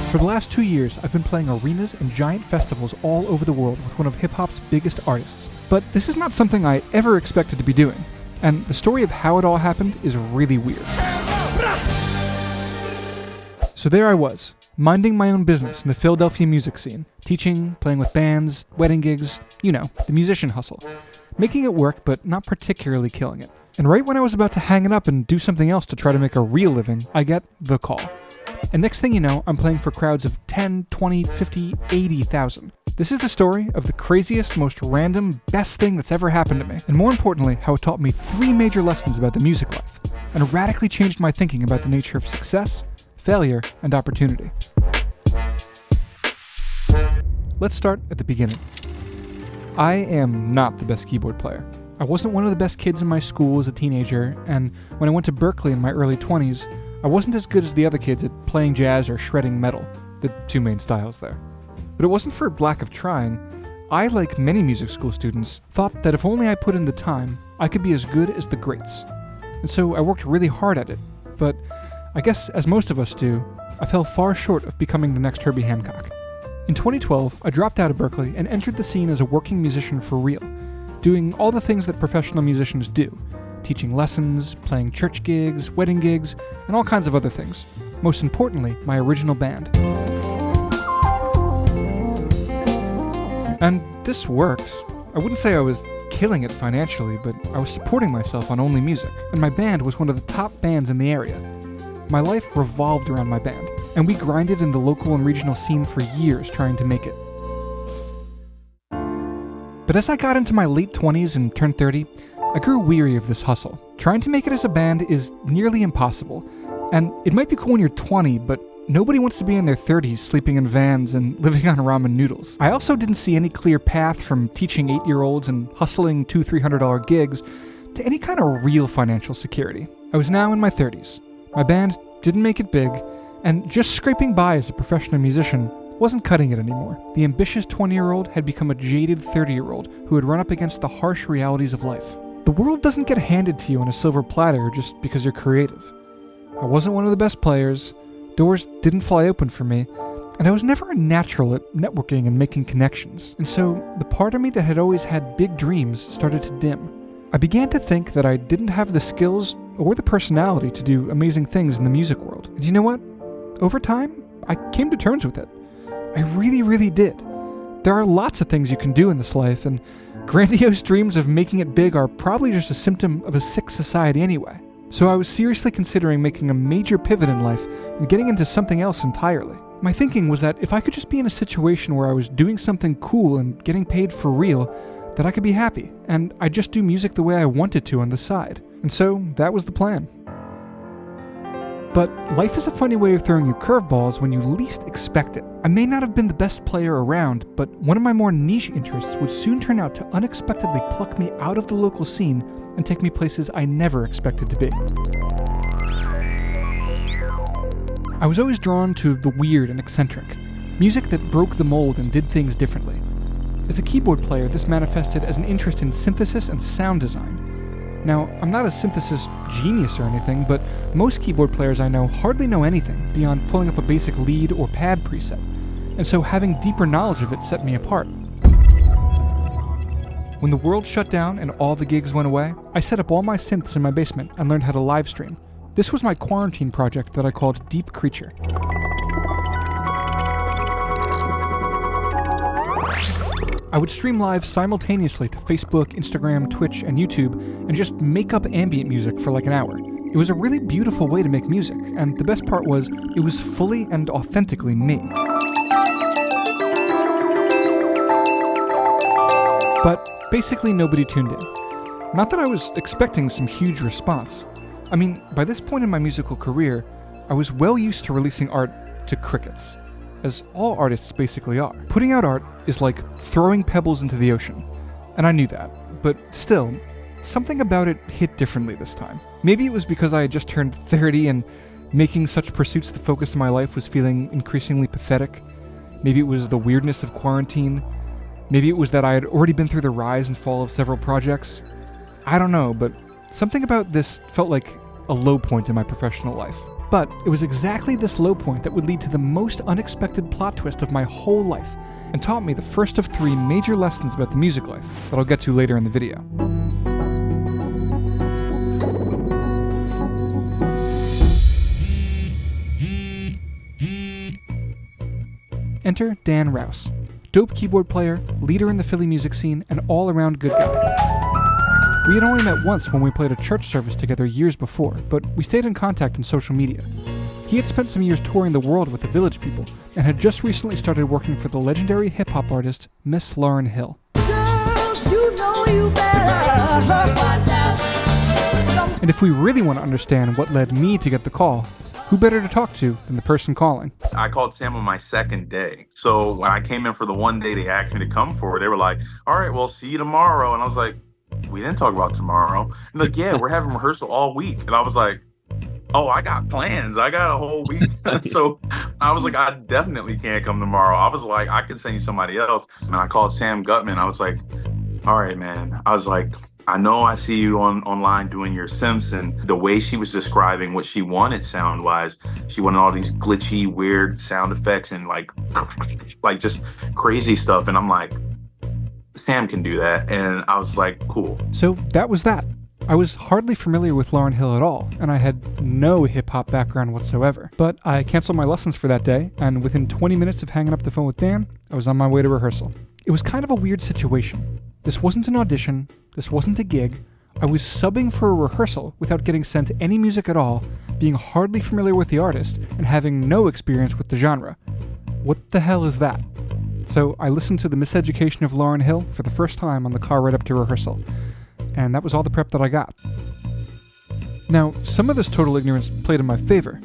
For the last 2 years, I've been playing arenas and giant festivals all over the world with one of hip-hop's biggest artists. But this is not something I ever expected to be doing, and the story of how it all happened is really weird. So there I was, minding my own business in the Philadelphia music scene, teaching, playing with bands, wedding gigs, you know, the musician hustle. Making it work, but not particularly killing it. And right when I was about to hang it up and do something else to try to make a real living, I get the call. And next thing you know, I'm playing for crowds of 10, 20, 50, 80,000. This is the story of the craziest, most random, best thing that's ever happened to me. And more importantly, how it taught me 3 major lessons about the music life, and radically changed my thinking about the nature of success, failure, and opportunity. Let's start at the beginning. I am not the best keyboard player. I wasn't one of the best kids in my school as a teenager, and when I went to Berkeley in my early 20s, I wasn't as good as the other kids at playing jazz or shredding metal, the 2 main styles there. But it wasn't for lack of trying. I, like many music school students, thought that if only I put in the time, I could be as good as the greats. And so I worked really hard at it, but I guess, as most of us do, I fell far short of becoming the next Herbie Hancock. In 2012, I dropped out of Berkeley and entered the scene as a working musician for real, doing all the things that professional musicians do. Teaching lessons, playing church gigs, wedding gigs, and all kinds of other things. Most importantly, my original band. And this worked. I wouldn't say I was killing it financially, but I was supporting myself on only music, and my band was one of the top bands in the area. My life revolved around my band, and we grinded in the local and regional scene for years trying to make it. But as I got into my late 20s and turned 30, I grew weary of this hustle. Trying to make it as a band is nearly impossible, and it might be cool when you're 20, but nobody wants to be in their 30s sleeping in vans and living on ramen noodles. I also didn't see any clear path from teaching 8-year-olds and hustling $200-300 gigs to any kind of real financial security. I was now in my 30s. My band didn't make it big, and just scraping by as a professional musician wasn't cutting it anymore. The ambitious 20-year-old had become a jaded 30-year-old who had run up against the harsh realities of life. The world doesn't get handed to you on a silver platter just because you're creative. I wasn't one of the best players, doors didn't fly open for me, and I was never a natural at networking and making connections. And so the part of me that had always had big dreams started to dim. I began to think that I didn't have the skills or the personality to do amazing things in the music world. And you know what? Over time, I came to terms with it. I really, really did. There are lots of things you can do in this life, and grandiose dreams of making it big are probably just a symptom of a sick society anyway. So I was seriously considering making a major pivot in life and getting into something else entirely. My thinking was that if I could just be in a situation where I was doing something cool and getting paid for real, that I could be happy, and I'd just do music the way I wanted to on the side. And so that was the plan. But life is a funny way of throwing you curveballs when you least expect it. I may not have been the best player around, but one of my more niche interests would soon turn out to unexpectedly pluck me out of the local scene and take me places I never expected to be. I was always drawn to the weird and eccentric, music that broke the mold and did things differently. As a keyboard player, this manifested as an interest in synthesis and sound design. Now, I'm not a synthesis genius or anything, but most keyboard players I know hardly know anything beyond pulling up a basic lead or pad preset, and so having deeper knowledge of it set me apart. When the world shut down and all the gigs went away, I set up all my synths in my basement and learned how to live stream. This was my quarantine project that I called Deep Creature. I would stream live simultaneously to Facebook, Instagram, Twitch, and YouTube, and just make up ambient music for like an hour. It was a really beautiful way to make music, and the best part was, it was fully and authentically me. But basically nobody tuned in. Not that I was expecting some huge response. I mean, by this point in my musical career, I was well used to releasing art to crickets, as all artists basically are. Putting out art is like throwing pebbles into the ocean, and I knew that, but still, something about it hit differently this time. Maybe it was because I had just turned 30 and making such pursuits the focus of my life was feeling increasingly pathetic. Maybe it was the weirdness of quarantine. Maybe it was that I had already been through the rise and fall of several projects. I don't know, but something about this felt like a low point in my professional life. But it was exactly this low point that would lead to the most unexpected plot twist of my whole life, and taught me the first of 3 major lessons about the music life that I'll get to later in the video. Enter Dan Rouse, dope keyboard player, leader in the Philly music scene, and all-around good guy. We had only met once when we played a church service together years before, but we stayed in contact on social media. He had spent some years touring the world with the Village People, and had just recently started working for the legendary hip-hop artist Miss Lauryn Hill. Girls, you know you better watch out. And if we really want to understand what led me to get the call, who better to talk to than the person calling? I called Sam on my second day. So when I came in for the one day they asked me to come for, they were like, all right, well, see you tomorrow. And I was like, we didn't talk about tomorrow. And like, yeah, we're having rehearsal all week. And I was like, oh, I got plans. I got a whole week. So I was like, I definitely can't come tomorrow. I was like, I can send you somebody else. And I called Sam Gutman. I was like, all right, man. I was like, I know I see you online doing your Simpson. The way she was describing what she wanted sound-wise, she wanted all these glitchy, weird sound effects and like just crazy stuff. And I'm like, Sam can do that. And I was like, cool. So that was that. I was hardly familiar with Lauryn Hill at all, and I had no hip-hop background whatsoever. But I canceled my lessons for that day, and within 20 minutes of hanging up the phone with Dan, I was on my way to rehearsal. It was kind of a weird situation. This wasn't an audition, this wasn't a gig. I was subbing for a rehearsal without getting sent any music at all, being hardly familiar with the artist, and having no experience with the genre. What the hell is that? So I listened to the Miseducation of Lauryn Hill for the first time on the car right up to rehearsal, and that was all the prep that I got. Now, some of this total ignorance played in my favor.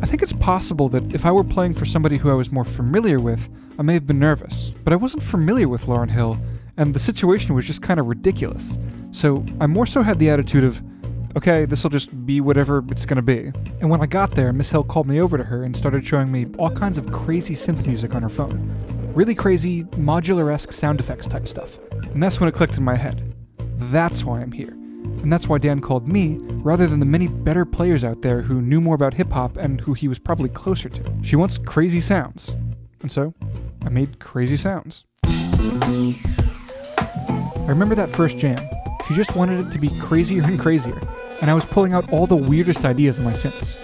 I think it's possible that if I were playing for somebody who I was more familiar with, I may have been nervous, but I wasn't familiar with Lauryn Hill, and the situation was just kind of ridiculous. So I more so had the attitude of, okay, this'll just be whatever it's gonna be. And when I got there, Miss Hill called me over to her and started showing me all kinds of crazy synth music on her phone. Really crazy, modular-esque sound effects type stuff. And that's when it clicked in my head. That's why I'm here. And that's why Dan called me, rather than the many better players out there who knew more about hip-hop and who he was probably closer to. She wants crazy sounds. And so, I made crazy sounds. I remember that first jam. She just wanted it to be crazier and crazier, and I was pulling out all the weirdest ideas in my synths.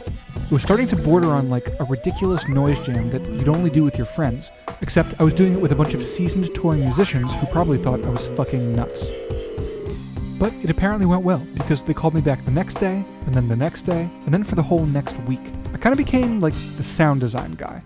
It was starting to border on like a ridiculous noise jam that you'd only do with your friends, except I was doing it with a bunch of seasoned touring musicians who probably thought I was fucking nuts. But it apparently went well, because they called me back the next day, and then the next day, and then for the whole next week. I kind of became like the sound design guy.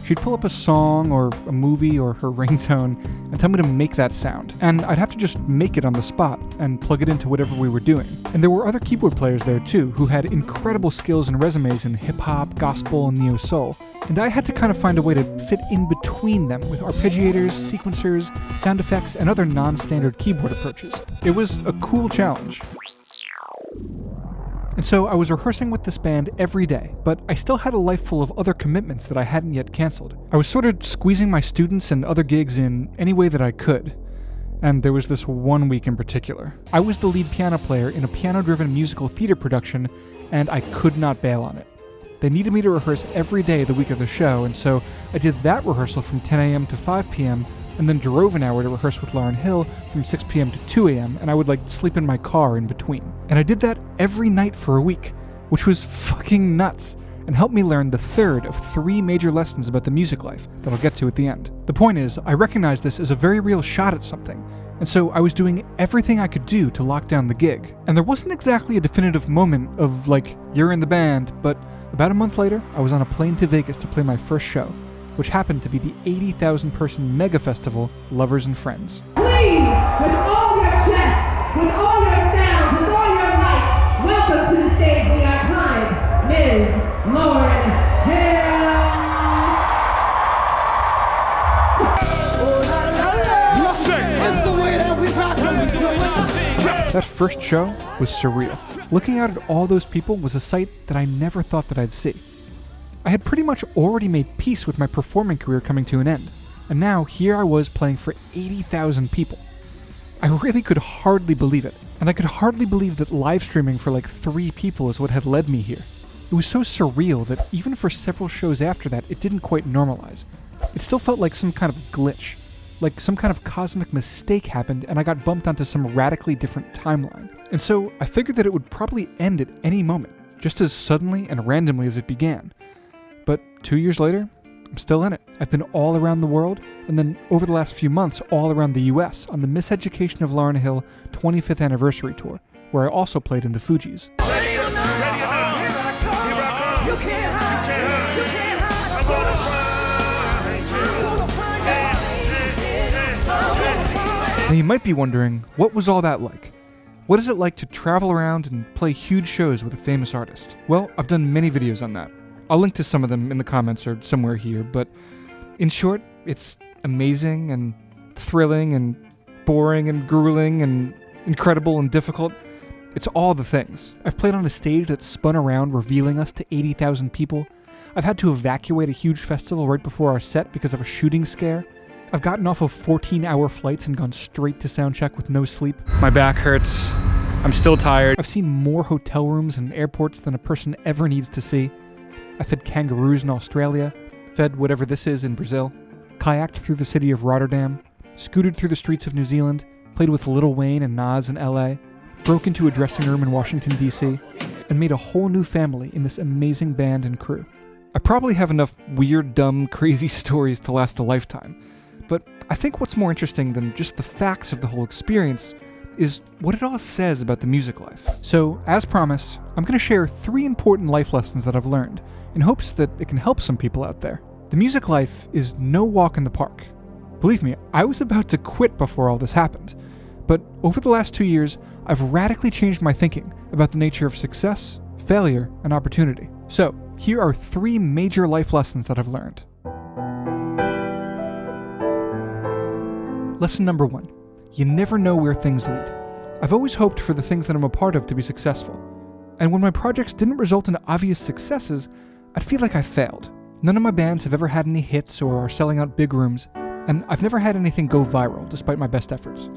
She'd pull up a song or a movie or her ringtone and tell me to make that sound, and I'd have to just make it on the spot and plug it into whatever we were doing. And there were other keyboard players there too who had incredible skills and resumes in hip-hop, gospel, and neo-soul, and I had to kind of find a way to fit in between them with arpeggiators, sequencers, sound effects, and other non-standard keyboard approaches. It was a cool challenge. And so I was rehearsing with this band every day, but I still had a life full of other commitments that I hadn't yet canceled. I was sort of squeezing my students and other gigs in any way that I could. And there was this one week in particular. I was the lead piano player in a piano-driven musical theater production, and I could not bail on it. They needed me to rehearse every day the week of the show, and so I did that rehearsal from 10 a.m. to 5 p.m., and then drove an hour to rehearse with Lauryn Hill from 6 p.m. to 2 a.m., and I would sleep in my car in between. And I did that every night for a week, which was fucking nuts, and helped me learn the third of 3 major lessons about the music life that I'll get to at the end. The point is, I recognized this as a very real shot at something, and so I was doing everything I could do to lock down the gig. And there wasn't exactly a definitive moment of you're in the band, but about a month later, I was on a plane to Vegas to play my first show, which happened to be the 80,000 person mega festival, Lovers and Friends. Please, with all your chest, with all your sounds, with all your life, welcome to the stage the iconic Ms. Lauryn Hill. That first show was surreal. Looking out at all those people was a sight that I never thought that I'd see. I had pretty much already made peace with my performing career coming to an end, and now here I was playing for 80,000 people. I really could hardly believe it, and I could hardly believe that live streaming for 3 people is what had led me here. It was so surreal that even for several shows after that, it didn't quite normalize. It still felt like some kind of glitch, like some kind of cosmic mistake happened and I got bumped onto some radically different timeline. And so I figured that it would probably end at any moment, just as suddenly and randomly as it began. But 2 years later, I'm still in it. I've been all around the world, and then over the last few months, all around the US on the Miseducation of Lauryn Hill 25th Anniversary Tour, where I also played in the Fugees. Now you might be wondering, what was all that like? What is it like to travel around and play huge shows with a famous artist? Well, I've done many videos on that. I'll link to some of them in the comments or somewhere here, but in short, it's amazing and thrilling and boring and grueling and incredible and difficult. It's all the things. I've played on a stage that spun around, revealing us to 80,000 people. I've had to evacuate a huge festival right before our set because of a shooting scare. I've gotten off of 14-hour flights and gone straight to soundcheck with no sleep. My back hurts. I'm still tired. I've seen more hotel rooms and airports than a person ever needs to see. I fed kangaroos in Australia, fed whatever this is in Brazil, kayaked through the city of Rotterdam, scooted through the streets of New Zealand, played with Lil Wayne and Nas in LA, broke into a dressing room in Washington, D.C., and made a whole new family in this amazing band and crew. I probably have enough weird, dumb, crazy stories to last a lifetime, but I think what's more interesting than just the facts of the whole experience is what it all says about the music life. So, as promised, I'm going to share 3 important life lessons that I've learned, in hopes that it can help some people out there. The music life is no walk in the park. Believe me, I was about to quit before all this happened. But over the last 2 years, I've radically changed my thinking about the nature of success, failure, and opportunity. So, here are 3 major life lessons that I've learned. Lesson number 1. You never know where things lead. I've always hoped for the things that I'm a part of to be successful. And when my projects didn't result in obvious successes, I'd feel like I failed. None of my bands have ever had any hits or are selling out big rooms, and I've never had anything go viral despite my best efforts.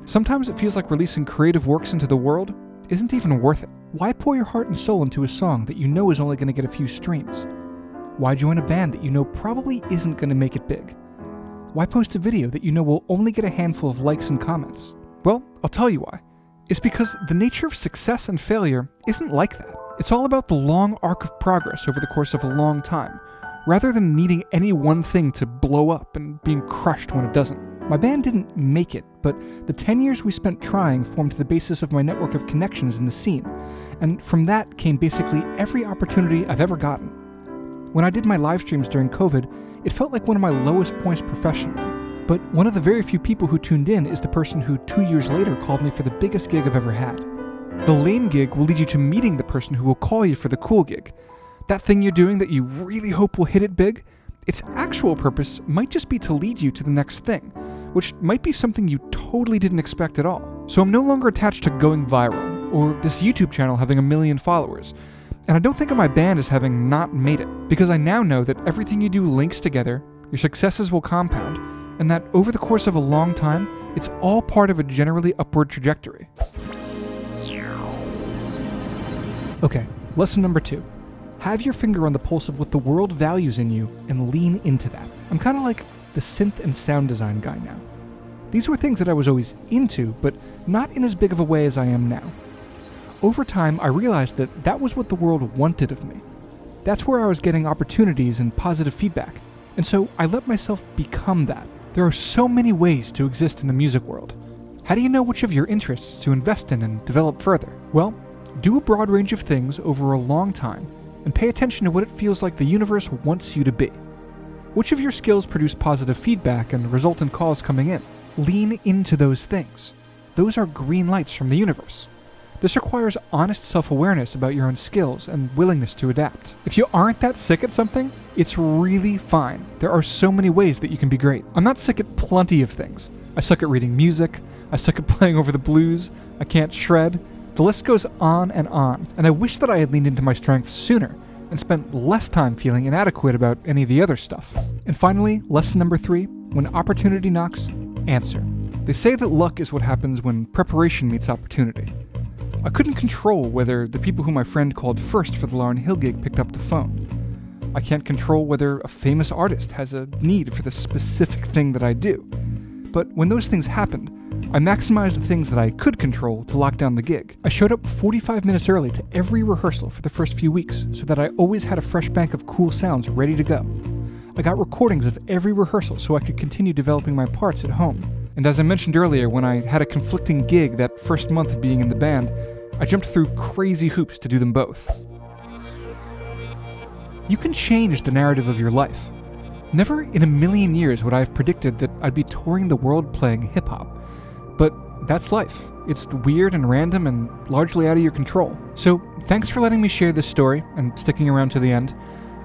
Sometimes it feels like releasing creative works into the world isn't even worth it. Why pour your heart and soul into a song that you know is only going to get a few streams? Why join a band that you know probably isn't going to make it big? Why post a video that you know will only get a handful of likes and comments? Well, I'll tell you why. It's because the nature of success and failure isn't like that. It's all about the long arc of progress over the course of a long time, rather than needing any one thing to blow up and being crushed when it doesn't. My band didn't make it, but the 10 years we spent trying formed the basis of my network of connections in the scene, and from that came basically every opportunity I've ever gotten. When I did my live streams during COVID, it felt like one of my lowest points professionally, but one of the very few people who tuned in is the person who 2 years later called me for the biggest gig I've ever had. The lame gig will lead you to meeting the person who will call you for the cool gig. That thing you're doing that you really hope will hit it big, its actual purpose might just be to lead you to the next thing, which might be something you totally didn't expect at all. So I'm no longer attached to going viral, or this YouTube channel having 1 million followers, and I don't think of my band as having not made it, because I now know that everything you do links together, your successes will compound, and that over the course of a long time, it's all part of a generally upward trajectory. Okay, lesson number 2. Have your finger on the pulse of what the world values in you and lean into that. I'm kind of like the synth and sound design guy now. These were things that I was always into, but not in as big of a way as I am now. Over time, I realized that that was what the world wanted of me. That's where I was getting opportunities and positive feedback, and so I let myself become that. There are so many ways to exist in the music world. How do you know which of your interests to invest in and develop further? Well, do a broad range of things over a long time, and pay attention to what it feels like the universe wants you to be. Which of your skills produce positive feedback and result in calls coming in? Lean into those things. Those are green lights from the universe. This requires honest self-awareness about your own skills and willingness to adapt. If you aren't that sick at something, it's really fine. There are so many ways that you can be great. I'm not sick at plenty of things. I suck at reading music, I suck at playing over the blues, I can't shred. The list goes on, and I wish that I had leaned into my strengths sooner and spent less time feeling inadequate about any of the other stuff. And finally, lesson number 3, when opportunity knocks, answer. They say that luck is what happens when preparation meets opportunity. I couldn't control whether the people who my friend called first for the Lauryn Hill gig picked up the phone. I can't control whether a famous artist has a need for the specific thing that I do. But when those things happened, I maximized the things that I could control to lock down the gig. I showed up 45 minutes early to every rehearsal for the first few weeks so that I always had a fresh bank of cool sounds ready to go. I got recordings of every rehearsal so I could continue developing my parts at home. And as I mentioned earlier, when I had a conflicting gig that first month of being in the band, I jumped through crazy hoops to do them both. You can change the narrative of your life. Never in a million years would I have predicted that I'd be touring the world playing hip-hop. But that's life. It's weird and random and largely out of your control. So thanks for letting me share this story and sticking around to the end.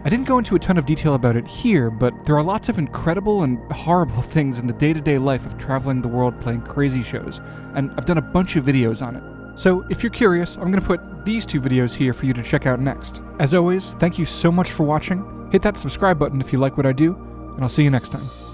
I didn't go into a ton of detail about it here, but there are lots of incredible and horrible things in the day-to-day life of traveling the world playing crazy shows, and I've done a bunch of videos on it. So if you're curious, I'm going to put these 2 videos here for you to check out next. As always, thank you so much for watching. Hit that subscribe button if you like what I do, and I'll see you next time.